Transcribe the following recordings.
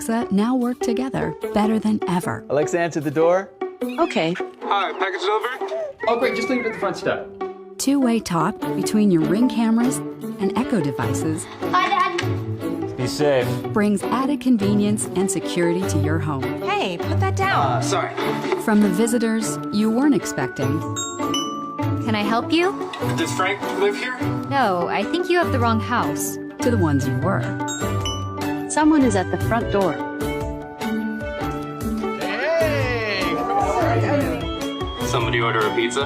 Alexa now work together better than ever. Alexa, answer the door. Okay. Hi, package delivered? Oh, great, just leave it at the front step. Two-way talk between your Ring cameras and Echo devices. Hi, Dad. Be safe. Brings added convenience and security to your home. Hey, put that down. Sorry. From the visitors you weren't expecting. Can I help you? Does Frank live here? No, I think you have the wrong house. To the ones you were. Someone is at the front door. Hey! Somebody order a pizza?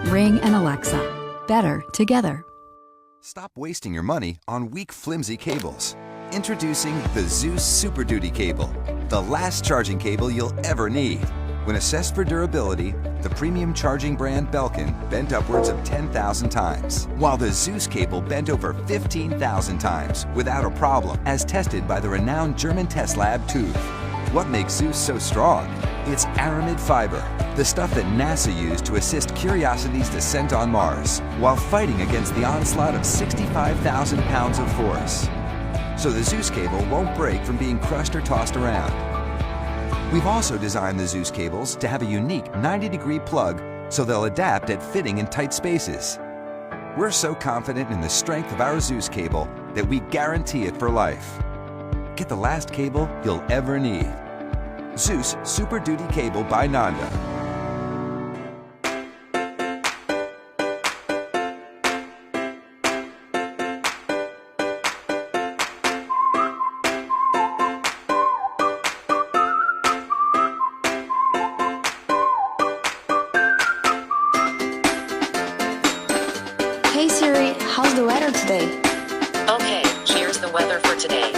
Ring and Alexa. Better together. Stop wasting your money on weak, flimsy cables. Introducing the Zeus Super Duty Cable, the last charging cable you'll ever need. When assessed for durability, the premium charging brand Belkin bent upwards of 10,000 times, while the Zeus cable bent over 15,000 times without a problem, as tested by the renowned German test lab TÜV. What makes Zeus so strong? It's aramid fiber, the stuff that NASA used to assist Curiosity's descent on Mars, while fighting against the onslaught of 65,000 pounds of force. So the Zeus cable won't break from being crushed or tossed around. We've also designed the Zeus cables to have a unique 90-degree plug so they'll adapt at fitting in tight spaces. We're so confident in the strength of our Zeus cable that we guarantee it for life. Get the last cable you'll ever need. Zeus Super Duty Cable by Nonda. Hey Siri, how's the weather today? Okay, here's the weather for today.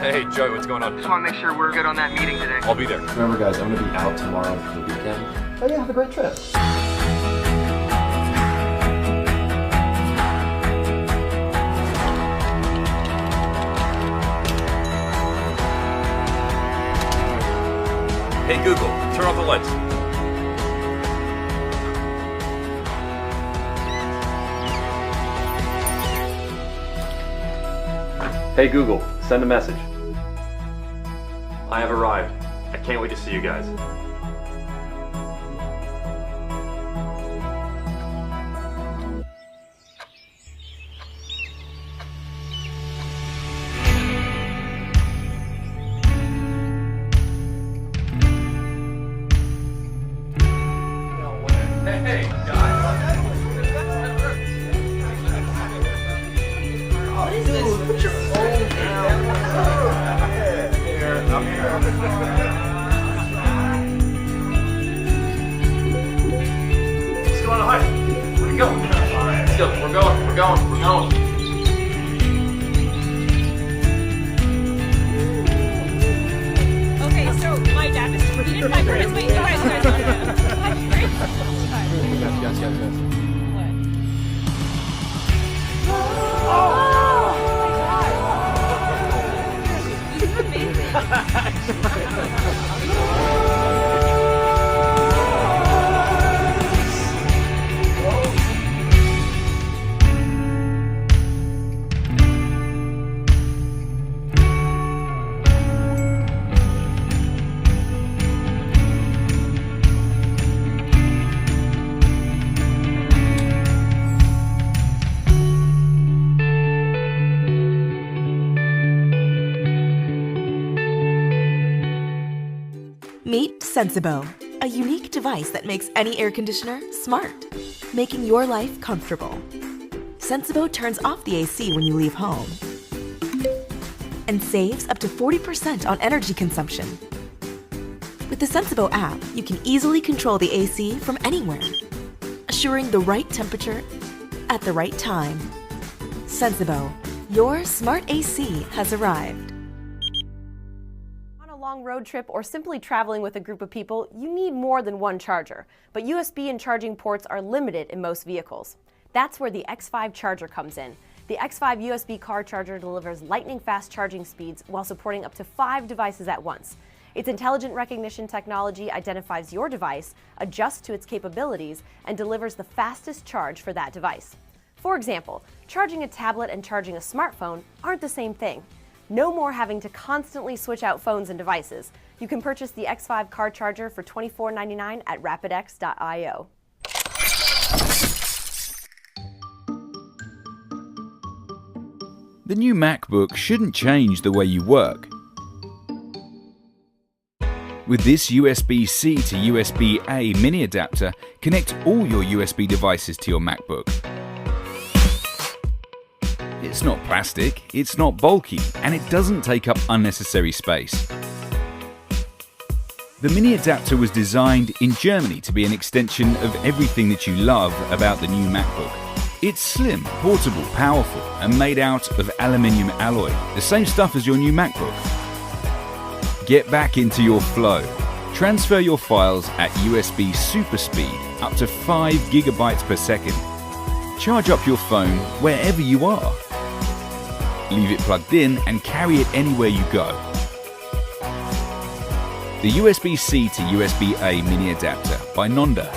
Hey, Joey, what's going on? Just want to make sure we're good on that meeting today. I'll be there. Remember, guys, I'm going to be out tomorrow for the weekend. Oh yeah, have a great trip. Hey, Google, turn off the lights. Hey, Google, send a message. I have arrived. I can't wait to see you guys. Hey, guys. Dude, put your phone down. I'm here. What's going on? Where we going? Let's go. We're going. Okay, so my dad is my parents. Wait, you guys. Yes. What? Meet Sensibo, a unique device that makes any air conditioner smart, making your life comfortable. Sensibo turns off the AC when you leave home and saves up to 40% on energy consumption. With the Sensibo app, you can easily control the AC from anywhere, assuring the right temperature at the right time. Sensibo, your smart AC has arrived. On a long road trip or simply traveling with a group of people, you need more than one charger, but USB and charging ports are limited in most vehicles. That's where the X5 charger comes in. The X5 USB car charger delivers lightning-fast charging speeds while supporting up to 5 devices at once. Its intelligent recognition technology identifies your device, adjusts to its capabilities, and delivers the fastest charge for that device. For example, charging a tablet and charging a smartphone aren't the same thing. No more having to constantly switch out phones and devices. You can purchase the X5 car charger for $24.99 at RapidX.io. The new MacBook shouldn't change the way you work. With this USB-C to USB-A mini adapter, connect all your USB devices to your MacBook. It's not plastic, it's not bulky, and it doesn't take up unnecessary space. The mini adapter was designed in Germany to be an extension of everything that you love about the new MacBook. It's slim, portable, powerful, and made out of aluminium alloy, the same stuff as your new MacBook. Get back into your flow. Transfer your files at USB super speed, up to 5 GB per second. Charge up your phone wherever you are. Leave it plugged in and carry it anywhere you go. The USB-C to USB-A mini adapter by Nonda.